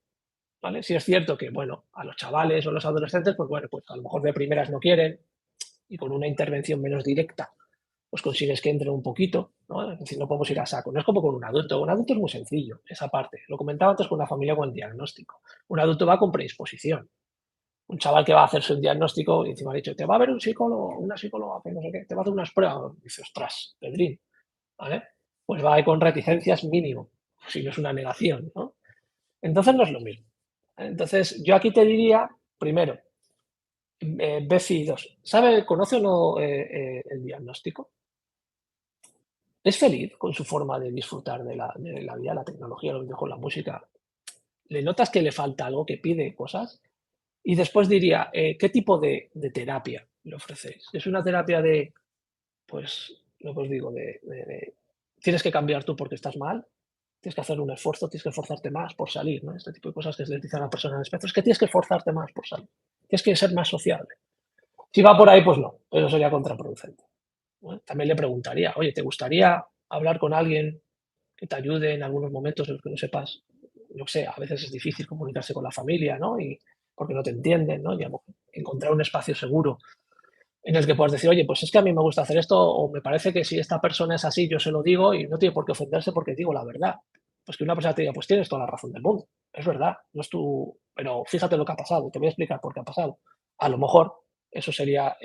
Speaker 1: ¿Vale? Si es cierto que, bueno, a los chavales o los adolescentes, pues bueno, pues a lo mejor de primeras no quieren y con una intervención menos directa, pues consigues que entren un poquito, ¿no? Es decir, no podemos ir a saco. No es como con un adulto. Un adulto es muy sencillo, esa parte. Lo comentaba antes con una familia con el diagnóstico. Un adulto va con predisposición. Un chaval que va a hacerse un diagnóstico y encima ha dicho, te va a ver un psicólogo, una psicóloga, que no sé qué, te va a hacer unas pruebas. Y dice, ostras, Pedrín, ¿vale? Pues va con reticencias mínimo, si no es una negación, ¿no? Entonces no es lo mismo. Entonces, yo aquí te diría, primero, BCI2, ¿sabe, conoce o no el diagnóstico? ¿Es feliz con su forma de disfrutar de la vida, la tecnología, los videojuegos, la música? ¿Le notas que le falta algo, que pide cosas? Y después diría, ¿qué tipo de terapia le ofrecéis? ¿Es una terapia de, pues, lo que os digo, tienes que cambiar tú porque estás mal? Tienes que hacer un esfuerzo, tienes que esforzarte más por salir, ¿no? Este tipo de cosas que les dicen a la persona en el espectro, es que tienes que esforzarte más por salir. Tienes que ser más sociable. Si va por ahí, pues no, eso sería contraproducente. ¿No? También le preguntaría, oye, ¿te gustaría hablar con alguien que te ayude en algunos momentos en los que no sepas? No sé, a veces es difícil comunicarse con la familia, ¿no? Y porque no te entienden, ¿no? Y encontrar un espacio seguro en el que puedas decir, oye, pues es que a mí me gusta hacer esto, o me parece que si esta persona es así, yo se lo digo y no tiene por qué ofenderse porque digo la verdad. Pues que una persona te diga, pues tienes toda la razón del mundo. Es verdad, no es tu. Pero fíjate lo que ha pasado, te voy a explicar por qué ha pasado. A lo mejor eso sería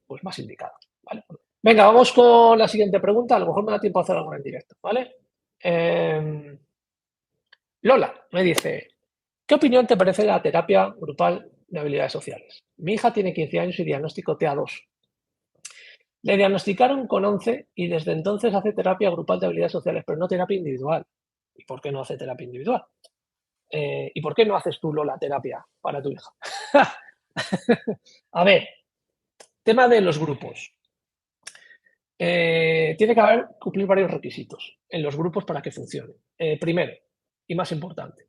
Speaker 1: pues más indicado. ¿Vale? Venga, vamos con la siguiente pregunta. A lo mejor me da tiempo a hacer alguna en directo, ¿vale? Lola me dice, ¿qué opinión te parece la terapia grupal de habilidades sociales? Mi hija tiene 15 años y diagnóstico TA2. Le diagnosticaron con 11 y desde entonces hace terapia grupal de habilidades sociales, pero no terapia individual. ¿Y por qué no hace terapia individual? ¿Y por qué no haces tú, Lola, terapia para tu hija? A ver, tema de los grupos. Tiene que haber, cumplir varios requisitos en los grupos para que funcione. Primero, y más importante,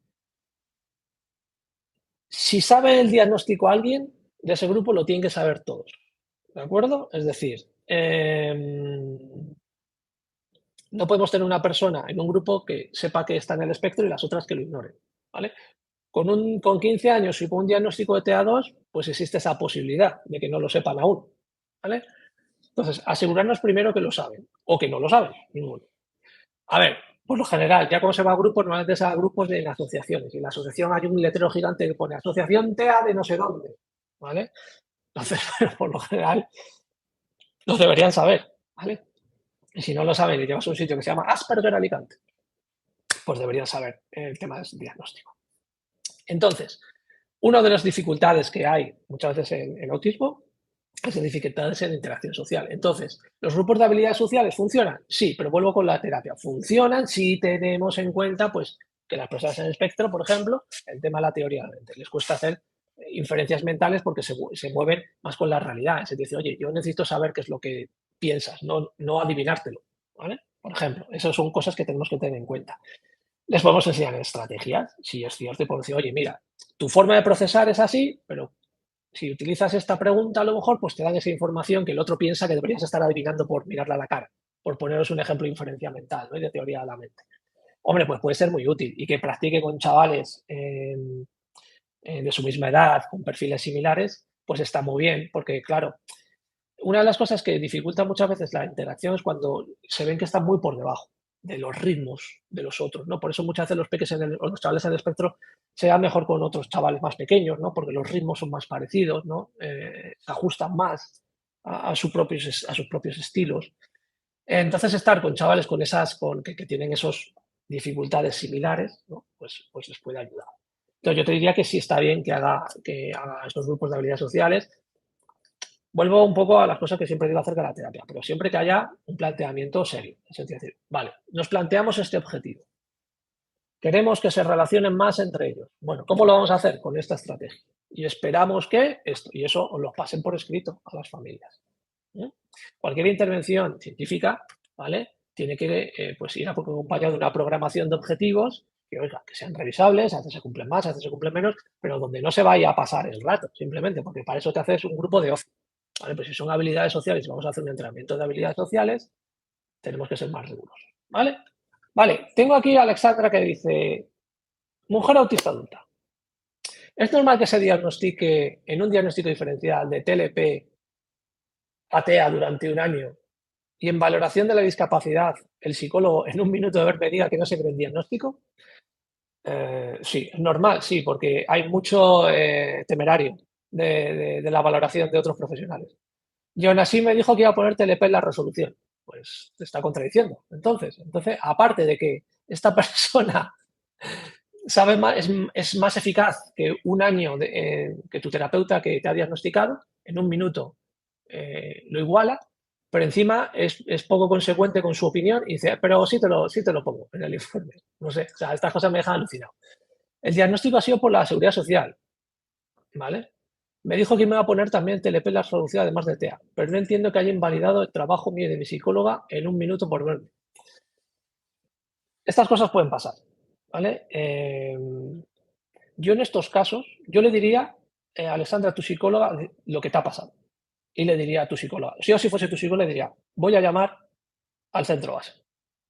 Speaker 1: si sabe el diagnóstico alguien de ese grupo, lo tienen que saber todos. ¿De acuerdo? Es decir, no podemos tener una persona en un grupo que sepa que está en el espectro y las otras que lo ignoren. ¿Vale? Con 15 años y con un diagnóstico de TA2, pues existe esa posibilidad de que no lo sepan aún. ¿Vale? Entonces, asegurarnos primero que lo saben o que no lo saben, ninguno. A ver, por lo general, ya cuando se va a grupos, normalmente se va a grupos de asociaciones. Y en la asociación hay un letrero gigante que pone Asociación TEA de no sé dónde. ¿Vale? Entonces, por lo general, lo deberían saber. ¿Vale? Y si no lo saben y llevas a un sitio que se llama Asperger Alicante, pues deberían saber el tema del diagnóstico. Entonces, una de las dificultades que hay muchas veces en autismo es las dificultades en interacción social. Entonces, ¿los grupos de habilidades sociales funcionan? Sí, pero vuelvo con la terapia. Funcionan si tenemos en cuenta pues, que las personas en el espectro, por ejemplo, el tema de la teoría de la mente, les cuesta hacer inferencias mentales porque se mueven más con la realidad. Es decir, oye, yo necesito saber qué es lo que piensas, no adivinártelo. ¿Vale? Por ejemplo, esas son cosas que tenemos que tener en cuenta. Les podemos enseñar estrategias, si es cierto, y podemos decir, oye, mira, tu forma de procesar es así, pero si utilizas esta pregunta, a lo mejor, pues te dan esa información que el otro piensa que deberías estar adivinando por mirarla a la cara, por poneros un ejemplo de inferencia mental, ¿no? Y de teoría de la mente. Hombre, pues puede ser muy útil y que practique con chavales de su misma edad, con perfiles similares, pues está muy bien, porque claro, una de las cosas que dificulta muchas veces la interacción es cuando se ven que están muy por debajo de los ritmos de los otros, ¿no? Por eso muchas veces los peques o los chavales en el espectro se dan mejor con otros chavales más pequeños, ¿no? Porque los ritmos son más parecidos, ¿no? Se ajustan más a sus propios estilos. Entonces, estar con chavales con que tienen esas dificultades similares, ¿no? Pues les puede ayudar. Entonces, yo te diría que sí está bien que haga estos grupos de habilidades sociales. Vuelvo un poco a las cosas que siempre digo acerca de la terapia, pero siempre que haya un planteamiento serio. Es decir, vale, nos planteamos este objetivo. Queremos que se relacionen más entre ellos. Bueno, ¿cómo lo vamos a hacer? Con esta estrategia. Y esperamos que esto, y eso os lo pasen por escrito a las familias. ¿Eh? Cualquier intervención científica, ¿vale? Tiene que pues ir acompañado de una programación de objetivos que, oiga, que sean revisables, a veces se cumplen más, a veces se cumplen menos, pero donde no se vaya a pasar el rato, simplemente, porque para eso te haces un grupo de ocio. ¿Vale? Pues si son habilidades sociales y vamos a hacer un entrenamiento de habilidades sociales, tenemos que ser más rigurosos. ¿Vale? Vale, tengo aquí a Alexandra que dice, mujer autista adulta. ¿Es normal que se diagnostique en un diagnóstico diferencial de TLP a TEA durante un año y en valoración de la discapacidad el psicólogo en un minuto de ver me diga que no se cree el diagnóstico? Sí, es normal, sí, porque hay mucho temerario de la valoración de otros profesionales. Y aún así me dijo que iba a poner TLP en la resolución. Pues te está contradiciendo. Entonces, aparte de que esta persona sabe más, es más eficaz que un año que tu terapeuta que te ha diagnosticado, en un minuto lo iguala, pero encima es poco consecuente con su opinión y dice, pero sí te lo pongo en el informe. No sé, o sea, estas cosas me dejan alucinado. El diagnóstico ha sido por la Seguridad Social, ¿vale? Me dijo que me iba a poner también TLP en la resolución además de TEA, pero no entiendo que haya invalidado el trabajo mío y de mi psicóloga en un minuto por verme. Estas cosas pueden pasar, ¿vale? Yo en estos casos, yo le diría, Alexandra, a tu psicóloga, lo que te ha pasado. Y le diría a tu psicóloga, si yo si fuese tu psicóloga, le diría, voy a llamar al centro base.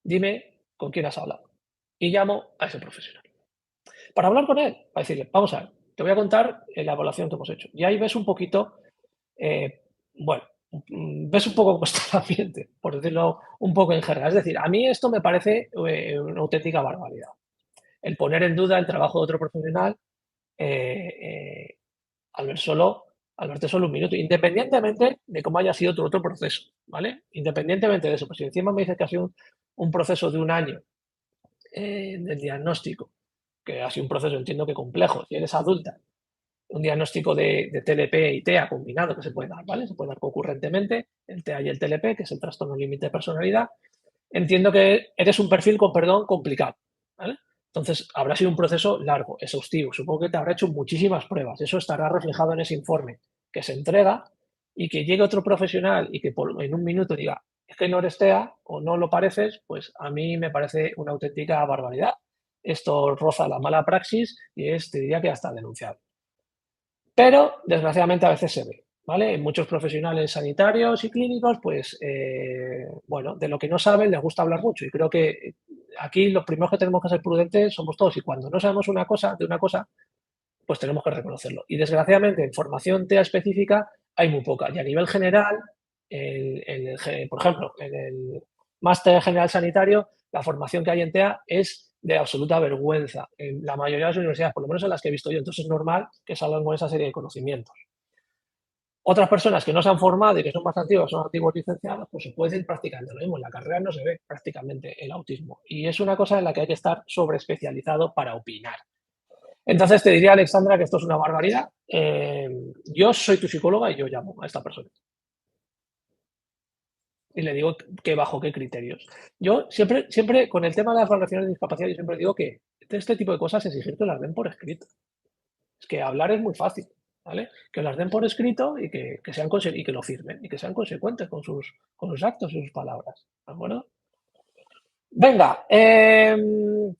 Speaker 1: Dime con quién has hablado. Y llamo a ese profesional. Para hablar con él, para decirle, vamos a ver, te voy a contar la evaluación que hemos hecho. Y ahí ves un poquito, eh, bueno, ves un poco cómo está el ambiente, por decirlo un poco en general. Es decir, a mí esto me parece una auténtica barbaridad. El poner en duda el trabajo de otro profesional eh, eh, al ver solo, al verte solo un minuto, independientemente de cómo haya sido tu otro proceso, ¿vale? Independientemente de eso, pues si encima me dices que ha sido un proceso de un año del diagnóstico, que ha sido un proceso, entiendo que complejo, si eres adulta, un diagnóstico de TLP y TEA combinado que se puede dar, ¿vale? Se puede dar concurrentemente, el TEA y el TLP, que es el trastorno límite de personalidad. Entiendo que eres un perfil con perdón complicado, ¿vale? Entonces, habrá sido un proceso largo, exhaustivo. Supongo que te habrá hecho muchísimas pruebas. Eso estará reflejado en ese informe que se entrega y que llegue otro profesional y que en un minuto diga, es que no eres TEA o no lo pareces, pues a mí me parece una auténtica barbaridad. Esto roza la mala praxis y te diría que hasta denunciado. Pero, desgraciadamente, a veces se ve, ¿vale? En muchos profesionales sanitarios y clínicos, pues, bueno, de lo que no saben les gusta hablar mucho. Y creo que aquí los primeros que tenemos que ser prudentes somos todos. Y cuando no sabemos una cosa de una cosa, pues tenemos que reconocerlo. Y desgraciadamente, en formación TEA específica hay muy poca. Y a nivel general, por ejemplo, en el máster general sanitario, la formación que hay en TEA es de absoluta vergüenza en la mayoría de las universidades, por lo menos en las que he visto yo. Entonces es normal que salgan con esa serie de conocimientos. Otras personas que no se han formado y que son más antiguos, son antiguos licenciados, pues se puede ir practicando lo mismo. En la carrera no se ve prácticamente el autismo. Y es una cosa en la que hay que estar sobreespecializado para opinar. Entonces te diría, Alexandra, que esto es una barbaridad. Yo soy tu psicóloga y yo llamo a esta persona. Y le digo que bajo qué criterios. Yo siempre con el tema de las valoraciones de discapacidad, yo siempre digo que este tipo de cosas exigir que las den por escrito. Es que hablar es muy fácil, ¿vale? Que las den por escrito y que sean y que lo firmen y que sean consecuentes con sus actos y sus palabras. ¿De acuerdo? Venga,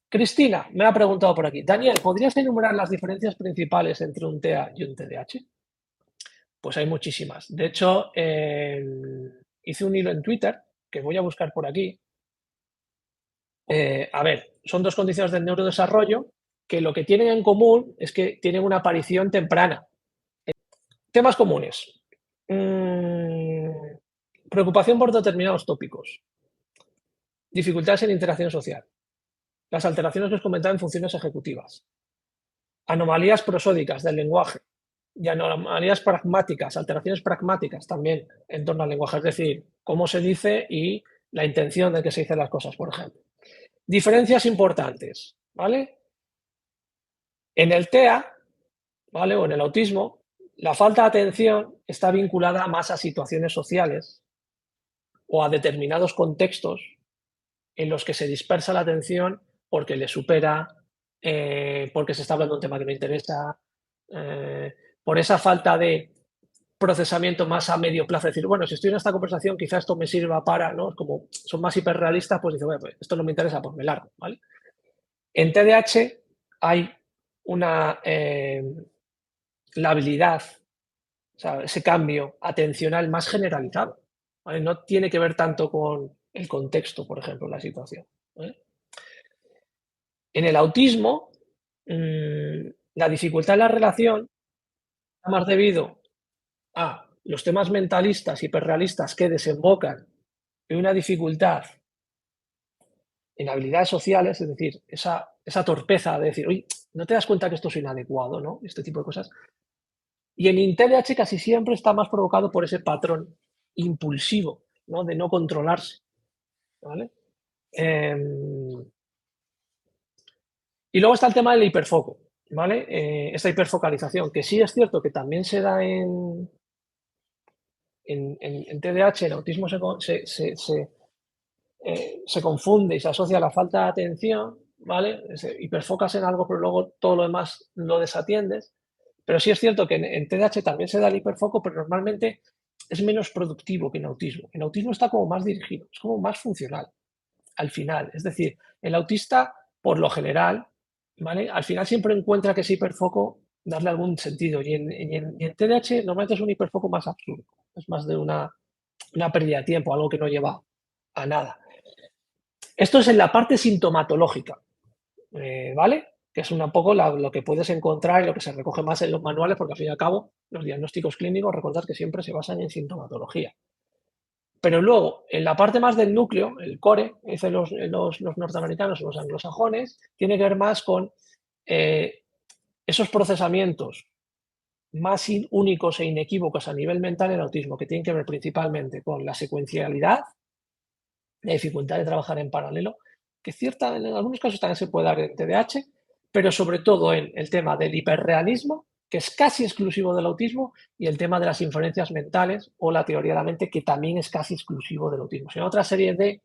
Speaker 1: Cristina me ha preguntado por aquí. Daniel, ¿podrías enumerar las diferencias principales entre un TEA y un TDAH? Pues hay muchísimas. De hecho, hice un hilo en Twitter que voy a buscar por aquí. A ver, son dos condiciones del neurodesarrollo que lo que tienen en común es que tienen una aparición temprana. Temas comunes. Preocupación por determinados tópicos. Dificultades en interacción social. Las alteraciones que os comentaba en funciones ejecutivas. Anomalías prosódicas del lenguaje y anomalías pragmáticas, alteraciones pragmáticas también en torno al lenguaje, es decir, cómo se dice y la intención de que se dicen las cosas, por ejemplo. Diferencias importantes, ¿vale? En el TEA, ¿vale? O en el autismo, la falta de atención está vinculada más a situaciones sociales o a determinados contextos en los que se dispersa la atención porque le supera, porque se está hablando de un tema que me interesa, por esa falta de procesamiento más a medio plazo, decir, bueno, si estoy en esta conversación, quizás esto me sirva para, ¿no? Como son más hiperrealistas, pues dice, bueno, pues esto no me interesa, pues me largo, ¿vale? En TDAH hay una, la habilidad, o sea, ese cambio atencional más generalizado, ¿vale? No tiene que ver tanto con el contexto, por ejemplo, la situación, ¿vale? En el autismo, la dificultad en la relación está más debido a los temas mentalistas, hiperrealistas que desembocan en una dificultad en habilidades sociales, es decir, esa torpeza de decir, oye, no te das cuenta que esto es inadecuado, ¿no? Este tipo de cosas. Y en TDAH casi siempre está más provocado por ese patrón impulsivo, ¿no? De no controlarse, ¿vale? Y luego está el tema del hiperfoco, ¿vale? Esta hiperfocalización, que sí es cierto que también se da en TDAH, en autismo se confunde y se asocia a la falta de atención, ¿vale? Hiperfocas en algo, pero luego todo lo demás lo desatiendes. Pero sí es cierto que en TDAH también se da el hiperfoco, pero normalmente es menos productivo que en autismo. En autismo está como más dirigido, es como más funcional al final. Es decir, el autista, por lo general, ¿vale? Al final siempre encuentra que ese hiperfoco darle algún sentido. Y en TDAH normalmente es un hiperfoco más absurdo. Es más de una pérdida de tiempo, algo que no lleva a nada. Esto es en la parte sintomatológica, ¿vale? Que es un poco lo que puedes encontrar y lo que se recoge más en los manuales, porque al fin y al cabo los diagnósticos clínicos, recordad que siempre se basan en sintomatología. Pero luego, en la parte más del núcleo, el core, dicen los norteamericanos o los anglosajones, tiene que ver más con esos procesamientos más únicos e inequívocos a nivel mental en el autismo, que tienen que ver principalmente con la secuencialidad, la dificultad de trabajar en paralelo, que en algunos casos también se puede dar en TDAH, pero sobre todo en el tema del hiperrealismo, que es casi exclusivo del autismo, y el tema de las inferencias mentales o la teoría de la mente, que también es casi exclusivo del autismo. Sino otra serie de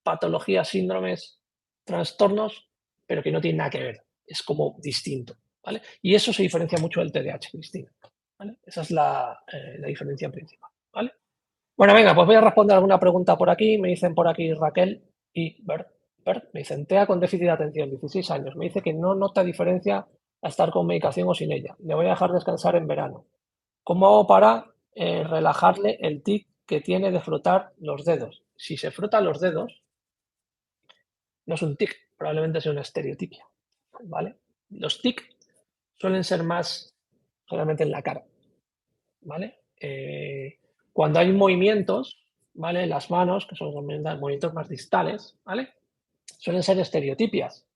Speaker 1: patologías, síndromes, trastornos, pero que no tienen nada que ver. Es como distinto, ¿vale? Y eso se diferencia mucho del TDAH, Cristina, ¿vale? Esa es la diferencia principal, ¿vale? Bueno, venga, pues voy a responder alguna pregunta por aquí. Me dicen por aquí Raquel y Bert, me dicen, TEA con déficit de atención, 16 años. Me dice que no nota diferencia a estar con medicación o sin ella. Le voy a dejar descansar en verano. ¿Cómo hago para relajarle el tic que tiene de frotar los dedos? Si se frota los dedos, no es un tic, probablemente sea una estereotipia, ¿vale? Los tic suelen ser más generalmente en la cara, ¿vale? Cuando hay movimientos, ¿vale? Las manos, que son los movimientos más distales, ¿vale? Suelen ser estereotipias,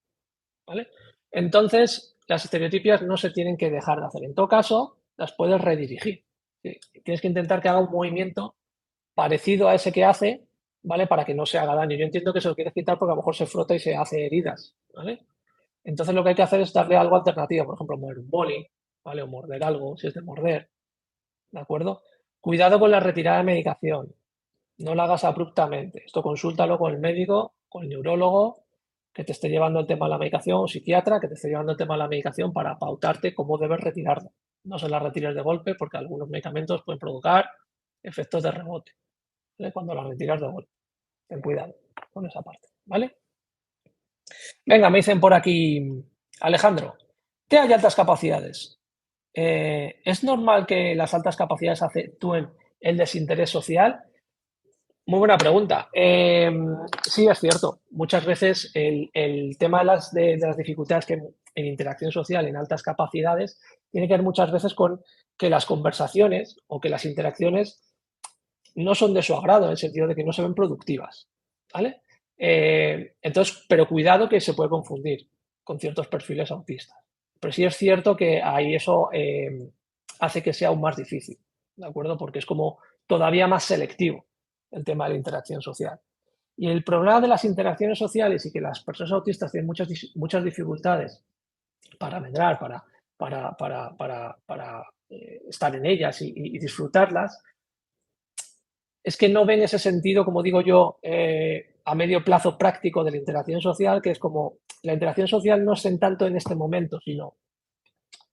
Speaker 1: ¿vale? Entonces, las estereotipias no se tienen que dejar de hacer. En todo caso, las puedes redirigir. ¿Sí? Tienes que intentar que haga un movimiento parecido a ese que hace, ¿vale? Para que no se haga daño. Yo entiendo que se lo quieres quitar porque a lo mejor se frota y se hace heridas, ¿vale? Entonces lo que hay que hacer es darle algo alternativo, por ejemplo, mover un boli, ¿vale? O morder algo, si es de morder, ¿de acuerdo? Cuidado con la retirada de medicación, no la hagas abruptamente. Esto consúltalo con el médico, con el neurólogo, que te esté llevando el tema de la medicación, o psiquiatra, que te esté llevando el tema de la medicación para pautarte cómo debes retirarla. No se la retires de golpe porque algunos medicamentos pueden provocar efectos de rebote, ¿vale? Cuando la retiras de golpe. Ten cuidado con esa parte, ¿vale? Venga, me dicen por aquí, Alejandro, ¿qué hay altas capacidades? ¿Es normal que las altas capacidades acentúen el desinterés social? Muy buena pregunta. Sí, es cierto. Muchas veces el tema de las dificultades que en interacción social en altas capacidades tiene que ver muchas veces con que las conversaciones o que las interacciones no son de su agrado, en el sentido de que no se ven productivas. ¿Vale? Entonces, pero cuidado que se puede confundir con ciertos perfiles autistas. Pero sí es cierto que ahí eso hace que sea aún más difícil, ¿de acuerdo? Porque es como todavía más selectivo el tema de la interacción social. Y el problema de las interacciones sociales y que las personas autistas tienen muchas dificultades para medrar, para estar en ellas y disfrutarlas, es que no ven ese sentido, como digo yo, a medio plazo práctico de la interacción social, que es como la interacción social no es en tanto en este momento, sino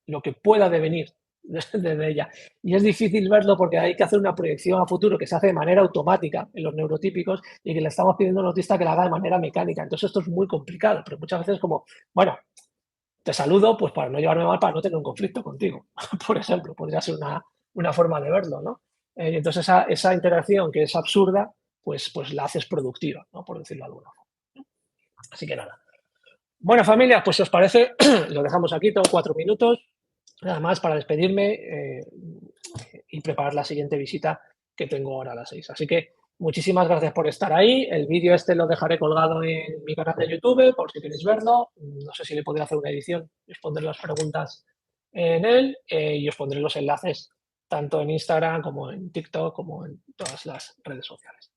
Speaker 1: lo que pueda devenir desde ella. Y es difícil verlo porque hay que hacer una proyección a futuro que se hace de manera automática en los neurotípicos y que le estamos pidiendo a un autista que la haga de manera mecánica. Entonces esto es muy complicado, pero muchas veces como, bueno, te saludo pues para no llevarme mal, para no tener un conflicto contigo, por ejemplo, podría ser una forma de verlo, ¿no? Entonces esa interacción que es absurda, pues la haces productiva, ¿no? Por decirlo de alguna forma. Así que nada. Bueno, familia, pues si os parece, lo dejamos aquí, tengo 4 minutos, nada más para despedirme y preparar la siguiente visita que tengo ahora a las 6. Así que muchísimas gracias por estar ahí. El vídeo este lo dejaré colgado en mi canal de YouTube por si queréis verlo. No sé si le podré hacer una edición y os pondré las preguntas en él y os pondré los enlaces tanto en Instagram como en TikTok como en todas las redes sociales.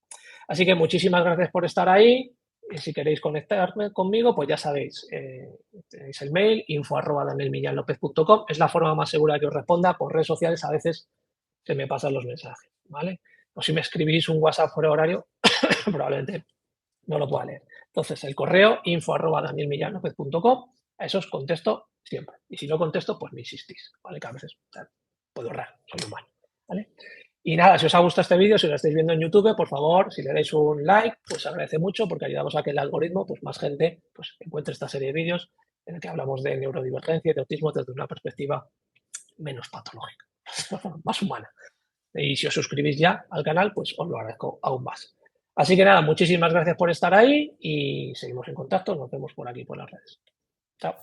Speaker 1: Así que muchísimas gracias por estar ahí. Y si queréis conectarme conmigo, pues ya sabéis, tenéis el mail info@danielmillanlopez.com. Es la forma más segura de que os responda. Por redes sociales a veces se me pasan los mensajes, ¿vale? O si me escribís un WhatsApp fuera de horario, probablemente no lo pueda leer. Entonces, el correo info@danielmillanlopez.com, a eso os contesto siempre. Y si no contesto, pues me insistís, ¿vale? Que a veces puedo errar, soy humano, ¿vale? Y nada, si os ha gustado este vídeo, si lo estáis viendo en YouTube, por favor, si le dais un like, pues agradece mucho porque ayudamos a que el algoritmo, pues más gente, pues encuentre esta serie de vídeos en el que hablamos de neurodivergencia y de autismo desde una perspectiva menos patológica, más humana. Y si os suscribís ya al canal, pues os lo agradezco aún más. Así que nada, muchísimas gracias por estar ahí y seguimos en contacto. Nos vemos por aquí por las redes. Chao.